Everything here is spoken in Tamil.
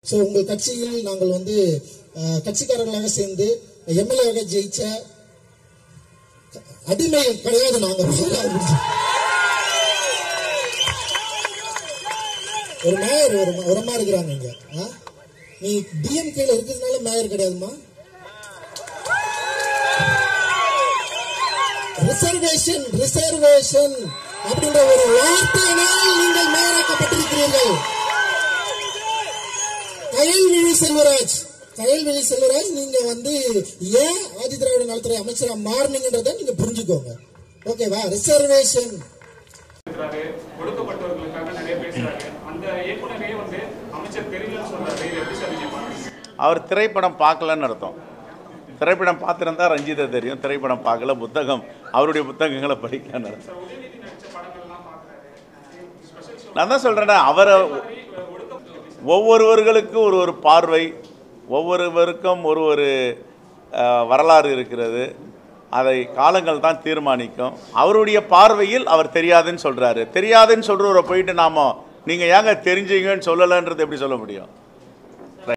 ஸோ உங்கள் கட்சியில் நாங்கள் வந்து கட்சிக்காரர்களாக சேர்ந்து எம்எல்ஏவாக ஜெயிச்ச அடிமை கிடையாது. நாங்கள் ஒரு மேயர் ஒரு அம்மா இருக்கிறாங்க இங்க. நீ டிஎம்கேல இருக்கிறதுனால மேயர் கிடையாதுமா. ரிசர்வேஷன் அப்படின்ற ஒரு வார்த்தையினால் நீங்கள் மேயராக்கப்பட்டிருக்கிறீர்கள். கயல்விழி செல்வராஜ் நீங்க வந்து ஏன் ஆதி திராவிட நலத்துறை அமைச்சரா மாறினீங்கன்றத நீங்க புரிஞ்சுக்கோங்க. ஓகேவா? ரிசர்வேஷன் ஒடுக்கப்பட்டவர்களுக்காக நிறைய பேசுறாங்க. அந்த இயக்குனரே வந்து அமைச்சர் தெரியலன்னு சொல்றாரு. எப்படி சார் நீங்க பாக்குறீங்க? அவர் திரைப்படம் பார்க்கலன்னு அர்த்தம். திரைப்படம் பார்த்துருந்தா ரஞ்சிதா தெரியும். திரைப்படம் பார்க்கல, புத்தகம் அவருடைய புத்தகங்களை படிக்கலன்னு அர்த்தம். நான் தான் சொல்றேன், அவரை ஒவ்வொருவர்களுக்கும் ஒரு பார்வை, ஒவ்வொருவருக்கும் ஒரு வரலாறு இருக்கிறது. அதை காலங்கள் தான் தீர்மானிக்கும். அவருடைய பார்வையில் அவர் தெரியாதுன்னு சொல்றாரு. தெரியாதுன்னு சொல்றவரை போயிட்டு நாம நீங்க ஏங்க தெரிஞ்சீங்கன்னு சொல்லலைன்றது எப்படி சொல்ல முடியும்?